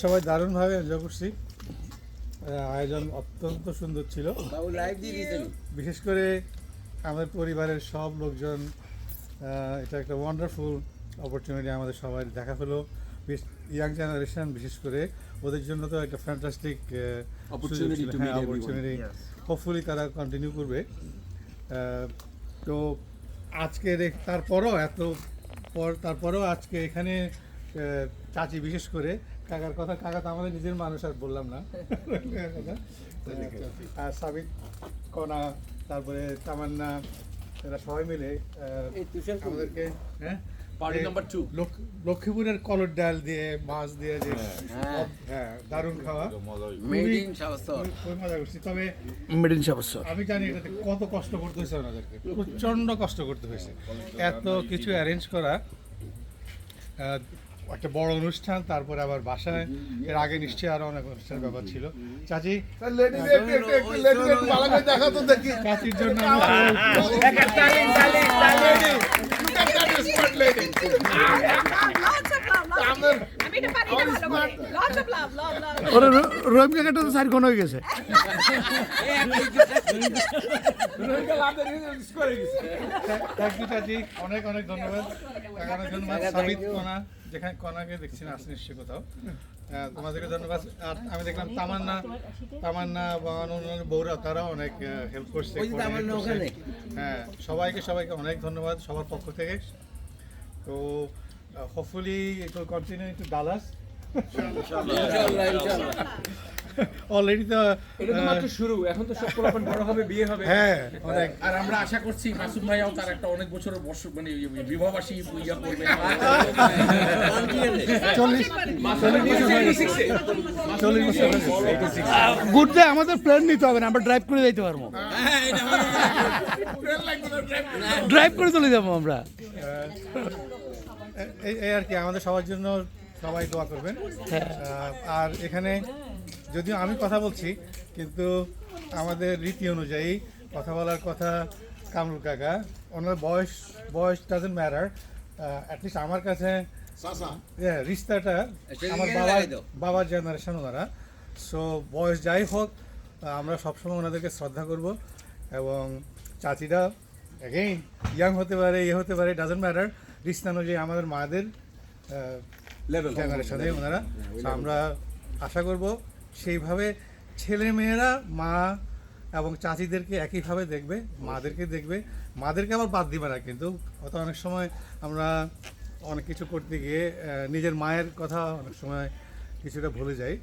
সবাই দারুণভাবে এনজয় করছি। আয়োজন অত্যন্ত সুন্দর ছিল। বিশেষ করে আমাদের পরিবারের সব লোকজন, এটা একটা ওয়ান্ডারফুল অপরচুনিটি আমাদের সবাই দেখা হলো। ইয়াং জেনারেশন বিশেষ করে ওদের জন্য তো একটা ফ্যান্টাস্টিক অপরচুনিটি। হোপফুলি তারা কন্টিনিউ করবে। তো আজকে তারপরও আজকে এখানে চাচি বিশেষ করে কাকার কথা, কাকা তো আমাদের নিজের মানুষ, আর বললাম না। আর সাবিত, কণা, তারপরে তামান্না, এরা সবাই মিলে আমাদেরকে লক্ষ্মীপুরের কলর ডাল দিয়ে মাছ দিয়ে যে দারুণ খাওয়া, খুবই মজা করছি। তবে আমি জানি এটাতে কত কষ্ট করতে হয়েছে ওনাদেরকে, প্রচণ্ড কষ্ট করতে হয়েছে এত কিছু অ্যারেঞ্জ করা। একটা বড় অনুষ্ঠান, তারপরে আবার বাসায়, এর আগে নিশ্চয়ই আরো অনেক অনুষ্ঠানের ব্যাপার ছিল। চাচি চাচির জন্য রহিম কাকাটা তো 4 ঘন্টা হয়ে গেছে। থ্যাংক ইউ চাচি, অনেক অনেক ধন্যবাদ। ধন্যবাদ সাবিত, কণা, যেখানে কণাকে দেখছি না, আসলে নিশ্চয়ই কোথাও, তোমাদেরকে ধন্যবাদ। আর আমি দেখলাম তামান্না বা অন্যান্য বউরা, তারাও অনেক হেল্প করছে। হ্যাঁ, সবাইকে অনেক ধন্যবাদ সবার পক্ষ থেকে। তো hopefully it will continue to Dallas. Already তো এটা মাত্র শুরু, এখন তো সব পোলাপান বড় হবে, বিয়ে হবে। হ্যাঁ, অনেক। আর আমরা আশা করছি মাসুদ ভাইয়াও তার একটা অনেক বছরের মানে বিবাহবাসী ইয়া করবে। 40 বছর ঘুরতে আমাদের প্লেন নিতে হবে না, আমরা ড্রাইভ করে যাইতে পারবো। ড্রাইভ করে চলে যাবো আমরা। এই আর কি, আমাদের সবার জন্য সবাই দোয়া করবেন। আর এখানে যদিও আমি কথা বলছি, কিন্তু আমাদের রীতি অনুযায়ী কথা বলার কথা কামরুল কাকা, ওনার বয়স ডাজন্ট ম্যাটার। অ্যাটলিস্ট আমার কাছে রিস্তাটা আমার বাবার জেনারেশন ওনারা। সো বয়স যাই হোক, আমরা সবসময় ওনাদেরকে শ্রদ্ধা করব। এবং চাচিরা অ্যাগেইন ইয়াং হতে পারে, হতে পারে, ডাজন্ট ম্যাটার। রিস্তা অনুযায়ী আমাদের মাদের জেনারেশনে ওনারা। আমরা আশা করব সেইভাবে ছেলেমেয়েরা মা এবং চাচিদেরকে একইভাবে দেখবে, মাদেরকে আবার বাদ দিবে না। কিন্তু অনেক সময় আমরা অনেক কিছু করতে গিয়ে নিজের মায়ের কথা অনেক সময় কিছুটা ভুলে যাই।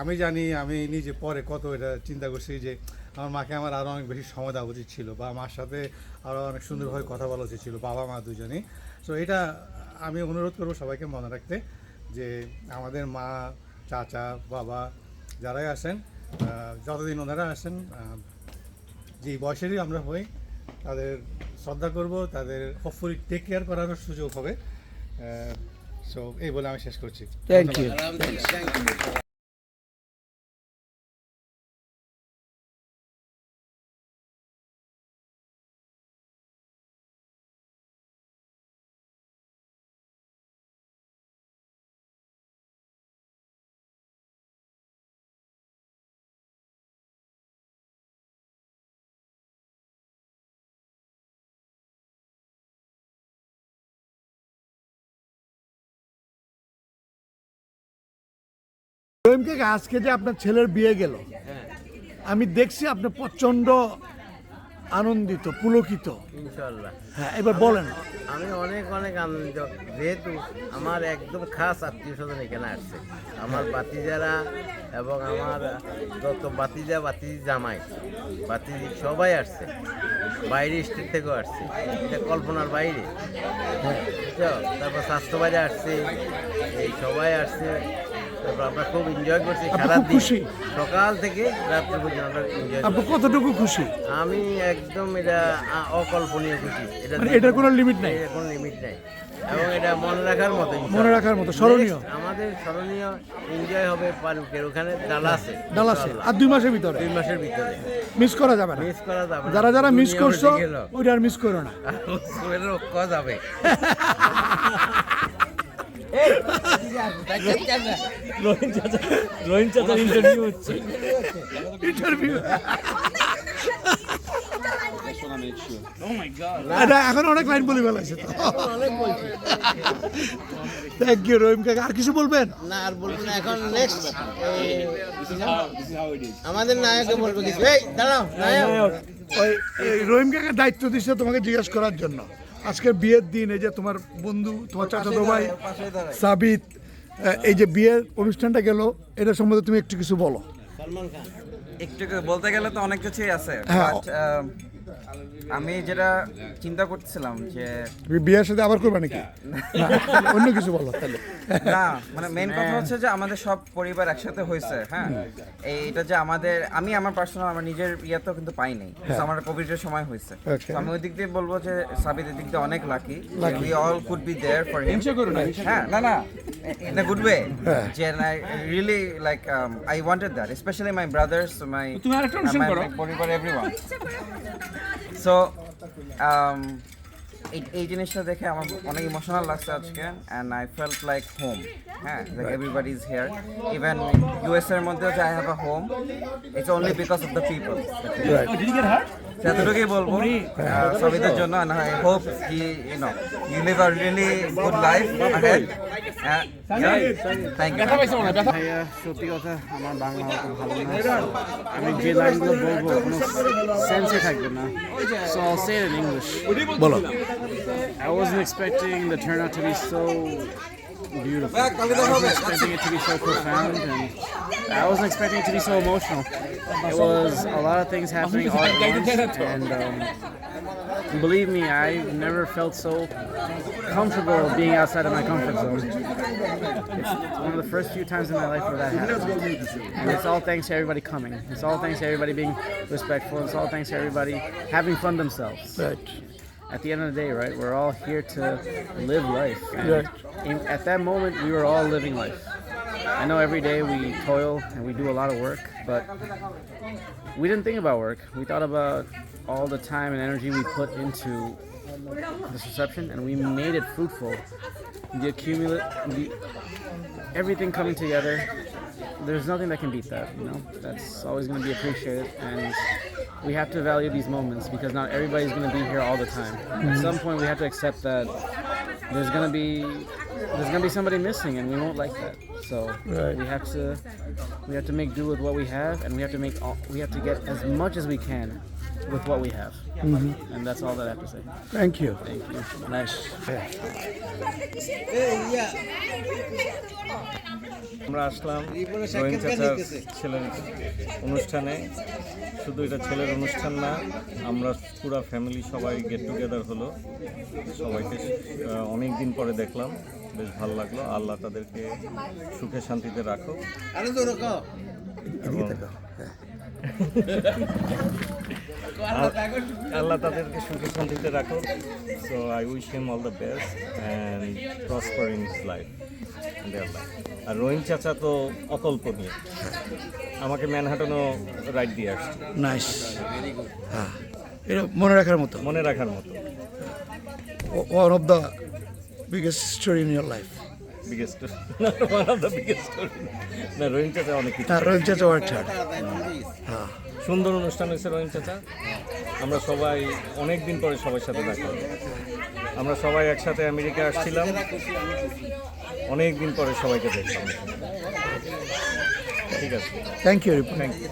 আমি জানি, আমি নিজে পরে কত এটা চিন্তা করছি যে আমার মাকে আমার আরও অনেক বেশি সময় দেওয়া উচিত ছিল, বা মার সাথে আরও অনেক সুন্দরভাবে কথা বলা উচিত ছিল, বাবা মা দুজনেই। সো এটা আমি অনুরোধ করবো সবাইকে মনে রাখতে, যে আমাদের মা, চাচা, বাবা যারাই আসেন, যতদিন ওনারা আসেন, যে বয়সেরই আমরা হই, তাদের শ্রদ্ধা করব, তাদের হোপফুলি টেক কেয়ার করার সুযোগ হবে। সো এই বলে আমি শেষ করছি। Thank you. রহিম কাকা, আজকে যে আপনার ছেলের বিয়ে গেল, আমি দেখছি আপনি প্রচন্ড আনন্দিত, পুলকিত। ইনশাআল্লাহ। হ্যাঁ, এবার বলেন। আমি অনেক আনন্দিত, যেহেতু আমার একদম খাস আত্মীয় স্বজন এখানে আসছে। আমার বাতিজারা এবং আমার যত বাতিজা, বাতিজি জামাই, বাতিজি সবাই আসছে, বাইরে স্টেট থেকেও আসছে, এটা কল্পনার বাইরে। তারপর স্বাস্থ্য বাইরে আসছে, এই সবাই আসছে। তারপর আমরা খুব এনজয় করছি সারা দিন, খুশি সকাল থেকে রাত্রি পর্যন্ত আমরা এনজয়। আপনি কতটুকু খুশি? আমি একদম এটা অকল্পনীয় খুশি। এটার কোনো লিমিট নাই, কোনো লিমিট নাই, এবং এটা মনে রাখার মতো, স্মরণীয়। আমাদের স্মরণীয় এনজয় হবে ফারুকের ওখানে ডালাসে। আর 2 মাসের ভিতরে, 2 মাসের ভিতরে মিস করা যাবে না। যারা মিস করছো, ওইটা আর মিস করো না। যাবে। রোহিন চাচার ইন্টারভিউ হচ্ছে। Interview Oh my god. এটা এখন অনেক লাইন বলে ফেলাইছে তো। থ্যাংক ইউ রহিম কাকা। আর কিছু বলবেন? না আর বলবো না, এখন next This is how it is. আমাদের নায়ককে বলবো কিছু। এই দাঁড়াও নায়ক। ওই এই রহিম কাকা দায়িত্ব দিচ্ছে তোমাকে জিজ্ঞেস করার জন্য। আজকের বিয়ের দিন, এই যে তোমার বন্ধু, তোমার চাচাতো ভাই সাবিত, এই যে বিয়ের অনুষ্ঠানটা গেল, এটা সম্বন্ধে তুমি একটু কিছু বলো। সলমান খান। একটু বলতে গেলে তো অনেক কিছুই আছে, হ্যাঁ। বাট আমি যেটা চিন্তা করতেছিলাম যে তুমি বিয়ের সাথে আবার করবে নাকি? না, অন্য কিছু বলো তাহলে। না মানে মেইন কথা হচ্ছে যে আমাদের সব পরিবার একসাথে হয়েছে, হ্যাঁ এইটা যে আমি আমার পার্সোনাল আমার নিজের ইয়েতেও কিন্তু পাই নাই, So, আমার কোভিডের সময় হয়েছে। Okay. So, আমি ওই দিক দিয়ে বলবো যে সাবিতের দিক দিয়ে অনেক lucky, we all could be there for him. হ্যাঁ না না ইন আ গুড ওয়ে, হ্যাঁ। যে I really like I wanted that, specially my brothers, my তুমি আরেকটা অনুষ্ঠান করো। পরিবার, এভরিওয়ান। সো এই জিনিসটা দেখে আমার অনেক ইমোশনাল লাগছে আজকে, and I felt like home. হ্যাঁ, like everybody is here, even US এর মধ্যেও যে I have a home, it's only because of the people. এতটুকুই বলবো সবিদের জন্য, and I hope you live a really good life ahead. Thank you. ভাইয়া সত্যি কথা আমার বাংলা অত ভালো না, আমি যে লাইনগুলো বলবো কোনো সেন্সই থাকবে না, so I'll say it in English. বলো। I wasn't expecting the turnout to be so beautiful. I wasn't expecting it to be so profound, and I wasn't expecting it to be so emotional. It was a lot of things happening all at once, and believe me, I've never felt so comfortable being outside of my comfort zone. It's one of the first few times in my life where that happened, and it's all thanks to everybody coming. It's all thanks to everybody being respectful. It's all thanks to everybody having fun themselves. Right. At the end of the day, right, we're all here to live life. And Right. at that moment, we were all living life. I know every day we toil and we do a lot of work, but we didn't think about work. We thought about all the time and energy we put into this reception, and we made it fruitful. Everything coming together, there's nothing that can beat that, you know? That's always going to be appreciated, and we have to value these moments because not everybody's going to be here all the time. At some point, we have to accept that there's going to be somebody missing, and we won't like that. So Right. we have to make do with what we have, and we have to get as much as we can with what we have. And that's all that I have to say. Thank you. Thank you. Nice. আমরা আসলাম রোহিন চাচার ছেলের অনুষ্ঠানে। শুধু এটা ছেলের অনুষ্ঠান না, আমরা পুরো ফ্যামিলি সবাই গেট টুগেদার হলো, সবাইকে অনেক দিন পরে দেখলাম, বেশ ভালো লাগলো। আল্লাহ তাদেরকে সুখে শান্তিতে রাখো। আল্লাহ তাদেরকে সুখে শান্তিতে রাখো। So I wish him all the best and prosper in his life. আর রোহিন চাচা তো অকল্পনীয়, আমাকে ম্যানহাটনও রাইড দিয়ে আসছে, নাইস। হ্যাঁ, এটা মনে রাখার মতো। মনে রাখার মতো। One of the biggest story in your life. Biggest one of the biggest story. না, রোহিন চাচা অনেক কিছু। হ্যাঁ, রোহিত চাচা ওয়ার্ড ছাড়। হ্যাঁ, সুন্দর অনুষ্ঠান হয়েছে রোহিন চাচা। আমরা সবাই অনেক দিন পরে সবার সাথে দেখা হলো। আমরা সবাই একসাথে আমেরিকা আসছিলাম, অনেক দিন পরে সবাইকে দেখলাম। ঠিক আছে, থ্যাংক ইউ। Thank you.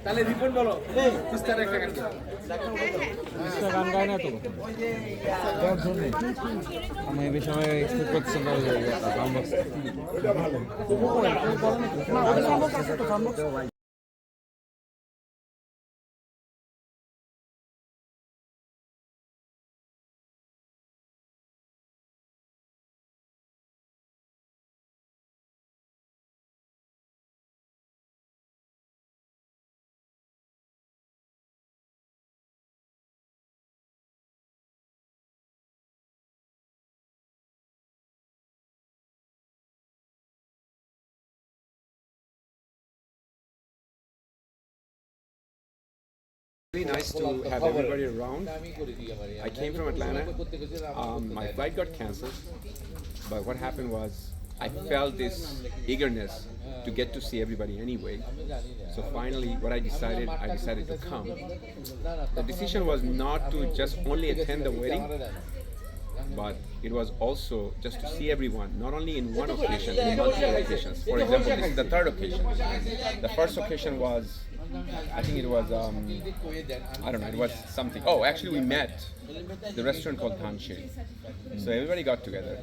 তাহলে রিপোর্ট বলো তিস্তার একটা গান গাও। গান গায় না তো আমি এই বিষয়ে এক্সপেক্ট করছি না Really nice to have everybody around. I came from Atlanta. My flight got cancelled, but what happened was I felt this eagerness to get to see everybody anyway. So finally, what I decided to come. The decision was not to just only attend the wedding, but it was also just to see everyone, not only in one occasion, in multiple occasions. For example, this is the third occasion. The first occasion was, I think it was, I don't know, it was something. Oh, actually we met the restaurant called Tanche. So everybody got together.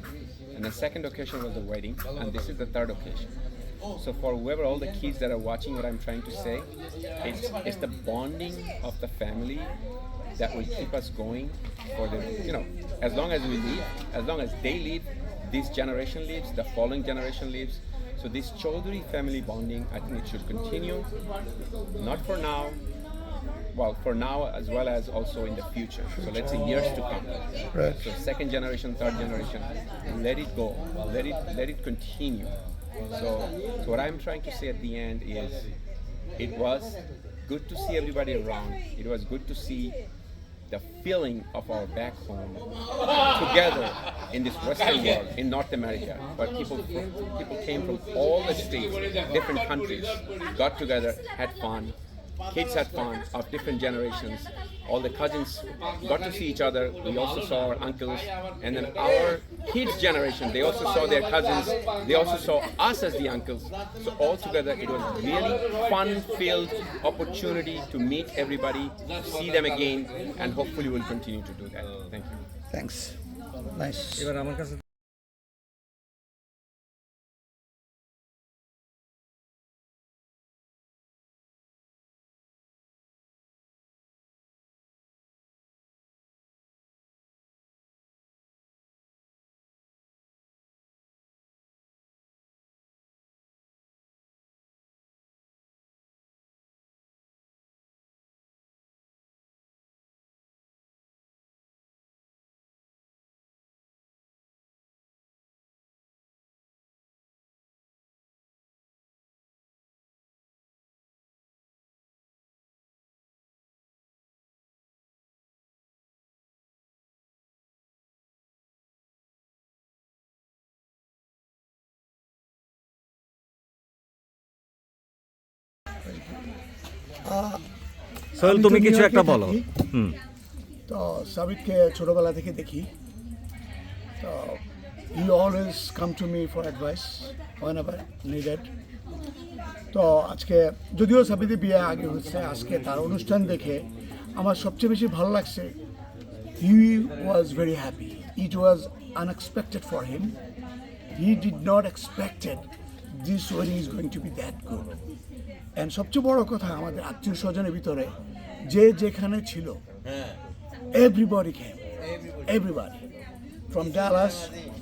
And the second occasion was the wedding, and this is the third occasion. So for whoever, all the kids that are watching, what I'm trying to say, it's the bonding of the family that will keep us going for the, as long as we live, as long as they live, this generation lives, the following generation lives. So this Chaudhary family bonding, I think it should continue, not for now, well, for now as well as also in the future. So let's say years to come. Right. So second generation, third generation, let it go, let it continue. So what I'm trying to say at the end is, it was good to see everybody around. It was good to see the feeling of our back home together in this Western world, in North America, where people came from all the states, different countries, got together, had fun. Kids had fun of different generations. All the cousins got to see each other. We also saw our uncles, and then our kids' generation, they also saw their cousins. They also saw us as the uncles. So all together, it was really fun-filled opportunity to meet everybody, to see them again, and hopefully we'll continue to do that. Thank you. Thanks nice এবার আমার কাছে সোহেল, তুমি কিছু একটা বলো। তো সাবিতকে ছোটবেলা থেকে দেখি, তো he always come to me for advice whenever needed. তো আজকে যদিও সাবিতের বিয়ে আগে হচ্ছে, আজকে তার অনুষ্ঠান দেখে আমার সবচেয়ে বেশি ভালো লাগছে, he was very happy. It was unexpected for him. He did not expected this wedding is going to be that good. And সবচেয়ে বড় কথা, আমাদের আত্মীয় স্বজনের ভিতরে যে যেখানে ছিল, everybody came, everybody, from Dallas,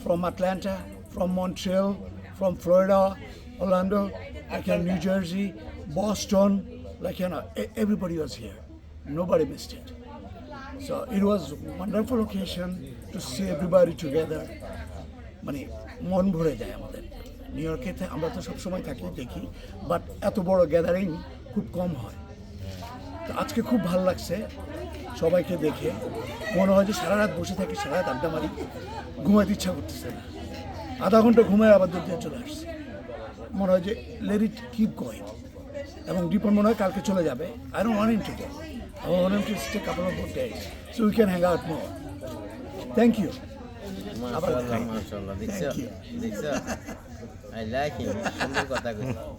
from Atlanta, from Montreal, from Florida, Orlando, like in New Jersey, Boston, like everybody was here. Nobody missed it. So it was a wonderful occasion to see everybody together. মানে মন ভরে যায় আমাদের। New ইয়র্কে আমরা তো সবসময় থাকি, দেখি, বাট এত বড় গ্যাদারিং খুব কম হয়। তো আজকে খুব ভালো লাগছে সবাইকে দেখে। মনে হয় যে সারা রাত বসে থাকি, সারা রাত আড্ডা মারি, ঘুমাইতে ইচ্ছা করতেছে না। আধা ঘন্টা ঘুমায় আবার দূর দিয়ে চলে আসছে। মনে হয় যে লেট ইট কিপ গোয়িং। এবং রিপন মনে হয় কালকে চলে যাবে। I don't want him to go, I want him to stay couple of days so we can hang out more. Thank you. মাশাআল্লাহ মাশাআল্লাহ, দেখছো Thank you. দেখছো, আই লাইক হিম, সুন্দর কথা কইছো।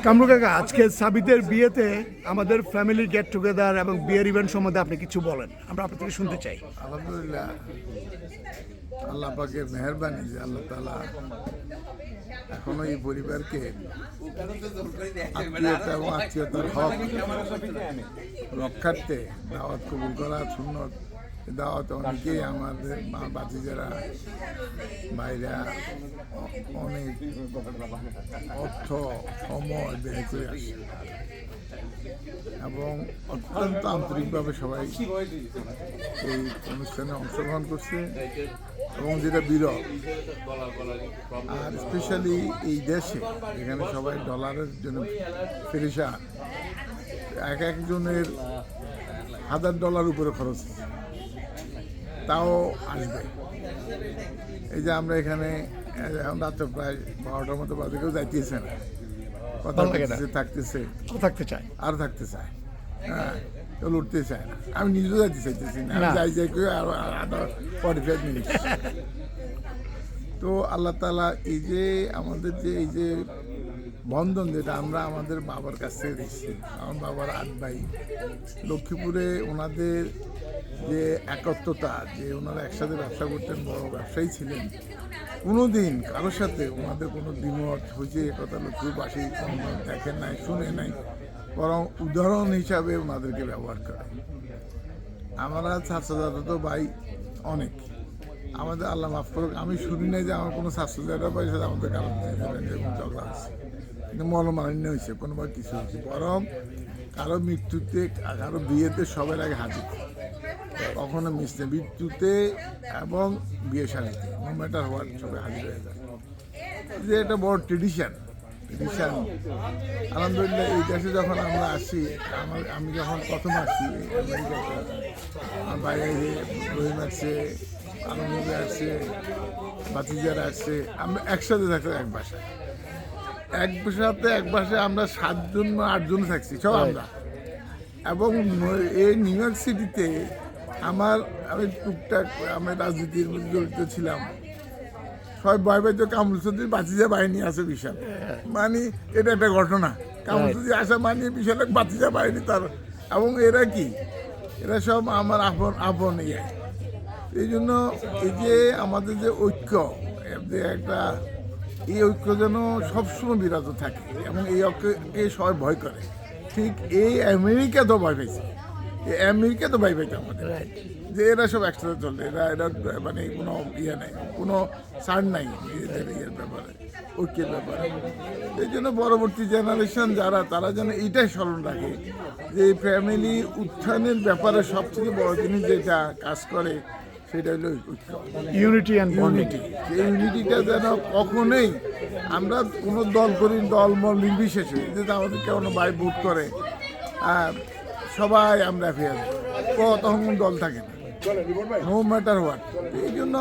কামরু কাকা, আজকে সাবিতের বিয়েতে আমাদের ফ্যামিলি গেট টুগেদার এবং বিয়ের ইভেন্ট সম্বন্ধে আপনি কিছু বলেন, আমরা আপনার থেকে শুনতে চাই। আলহামদুলিল্লাহ, আল্লাহ পাকের মেহেরবানি যে আল্লাহ তাআলা এখনো এই পরিবারকে আত্মীয়তা এবং আত্মীয়তার হক রক্ষার্থে দাওয়াত কবুল করা সুন্নত। দাওয়াত অনেকেই আমাদের মা বাতিজারা ভাইরা অনেক অর্থ সময় ব্যয় করে আসে এবং অত্যন্ত আন্তরিকভাবে সবাই এই অনুষ্ঠানে অংশগ্রহণ করছে এবং যেটা বিরল। আর স্পেশালি এই দেশে যেখানে সবাই ডলারের জন্য পেরেশান, এক একজনের $1000 উপরে খরচ, তাও আসবে। এই যে আমরা এখানে এখন রাত্রে প্রায় 12টার মতো বাজে, কেউ যাইতেছে না, কথা থাকতেছে, থাকতে চাই আর থাকতে চায়, হ্যাঁ, কেউ লড়তে চায় না। আমি নিজেও যাইতে চাইতেছি না, যাই যাই করে আরো 45 মিনিট। তো আল্লাহ তাআলা এই যে আমাদের যে এই যে বন্ধন, যেটা আমরা আমাদের বাবার কাছ থেকে দেখছি, আমার বাবার 8 ভাই, লক্ষ্মীপুরে ওনাদের যে একত্রতা, যে ওনারা একসাথে ব্যবসা করতেন, বড় ব্যবসায়ী ছিলেন, কোনো দিন কারোর সাথে ওনাদের কোনো দ্বিমত হয়েছে এ কথা লক্ষ্মীবাসী দেখেন নাই, শুনে নাই, বরং উদাহরণ হিসাবে ওনাদেরকে ব্যবহার করে। আমরা ছাত্রদাদা ভাই অনেক, আমাদের আল্লাহ মাফ করুক, আমি শুনি নাই যে আমার কোনো ছাত্রদাদা ভাই সাথে আমাদের কারো ঝগড়া হচ্ছে, কিন্তু মনোমালিন্য হয়েছে, কোনোবার কিছু হয়েছে, বরং কারো মৃত্যুতে, কারো বিয়েতে সবার আগে হাজির, কখনো মিশতে, মৃত্যুতে এবং বিয়ে শাড়িতে, নো ম্যাটার হোয়াট, সবাই হাজির হয়ে যায়। যে এটা বড় ট্রেডিশন। আলহামদুলিল্লাহ, এই দেশে যখন আমরা আসি, আমি যখন প্রথম আসি আমেরিকাতে, আমার বাইরে রহিম আসছে, আলমগীর আসছে, বাতিজারা আসছে, আমরা একসাথে থাকতাম এক বাসায়, এক বাসায় আমরা 7 জন 8 জন থাকছি, সব আমরা। এবং এই নিউ ইয়র্ক সিটিতে আমি টুকটাক আমি রাজনীতির মধ্যে জড়িত ছিলাম, সবাই ভয় পাইতো কামরুল চৌধুরীর বাতিজা বাহিনী আছে বিশাল, মানে এটা একটা ঘটনা, কামরুল চৌধুরী আসা মানে বিশাল এক বাতিজা বাহিনী তার। এবং এরা কি, এরা সব আমার আপন ইয়ে। এই জন্য এই যে আমাদের যে ঐক্য, যে একটা, এই ঐক্য যেন সবসময় বিরাজ থাকে এবং এই ঐক্যকে সবাই ভয় করে। ঠিক এই আমেরিকা তো ভয় পাইছে, এই আমেরিকা তো ভয় পাইতো আমাদের, যে এরা সব একসাথে চলে, এরা মানে কোনো ইয়ে নেই, কোনো ছাড় নাই নিজেদের ইয়ের ব্যাপারে, ঐক্যের ব্যাপারে। এই জন্য পরবর্তী জেনারেশন যারা, তারা যেন এইটাই স্মরণ রাখে যে ফ্যামিলি উত্থানের ব্যাপারে সবথেকে বড় জিনিস যেটা কাজ করে সেটা হলো ঐক্য, ইউনিটি অ্যান্ড ইউনিটি। সেই ইউনিটিটা যেন কখনোই আমরা কোনো দল করি, দল মল নির্বিশেষে, যেটা আমাদের কেমন ভাই ভোট করে আর সবাই আমরা ফেয়ার, তখন কোনো দল থাকে না, নো ম্যাটার হোয়াট। এই জন্য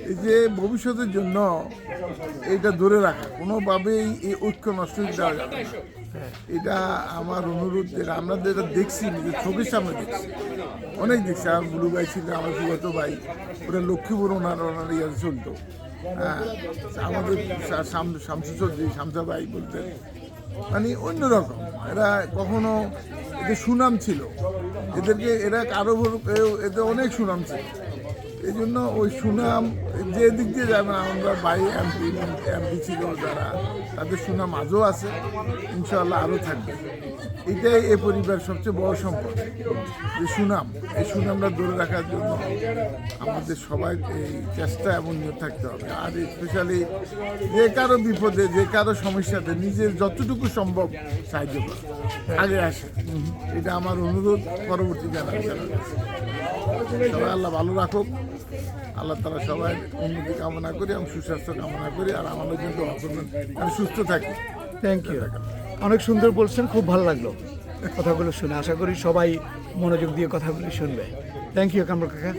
এই যে ভবিষ্যতের জন্য এইটা ধরে রাখা, কোনোভাবেই এই ঐক্য নষ্ট হতে দেওয়া যাবে না। এটা আমার অনুরোধ, যেটা আমরা যেটা দেখছি নিজের চোখের সামনে দেখছি, অনেক দেখছি। আমার বুলু ভাই ছিল, আমার সুগত ভাই, ওরা লক্ষ্মীপুর ওনার ইয়ে চলতো। হ্যাঁ, আমাদের শামসু চৌধুরী, শামসা ভাই বলতেন, মানে অন্যরকম। এরা কখনো, এদের সুনাম ছিল, এদেরকে এরা কারো এদের অনেক সুনাম ছিল। এই জন্য ওই সুনাম যে দিক দিয়ে যাবে, আমরা ভাই এমপি ছিল যারা, তাদের সুনাম আজও আছে, ইনশাআল্লাহ আরও থাকবে। এটাই এ পরিবার সবচেয়ে বড় সম্পদ, যে সুনাম। এই সুনামটা ধরে রাখার জন্য আমাদের সবাই এই চেষ্টা এবং নিয়োগ থাকতে হবে। আর স্পেশালি যে কারো বিপদে, যে কারো সমস্যাতে নিজের যতটুকু সম্ভব সাহায্য করা, আগে আসে। এটা আমার অনুরোধ পরবর্তী জেনারেশনের কাছে। সবাই আল্লাহ ভালো রাখুক, আল্লাহ তারা সবাই উন্নতি কামনা করি এবং সুস্বাস্থ্য কামনা করি, আর আমাদের কিন্তু আমি সুস্থ থাকি। Thank you. অনেক সুন্দর বলছেন, খুব ভালো লাগলো কথাগুলো শুনে। আশা করি সবাই মনোযোগ দিয়ে কথাগুলো শুনবে। থ্যাংক ইউ কামরুল কাকা।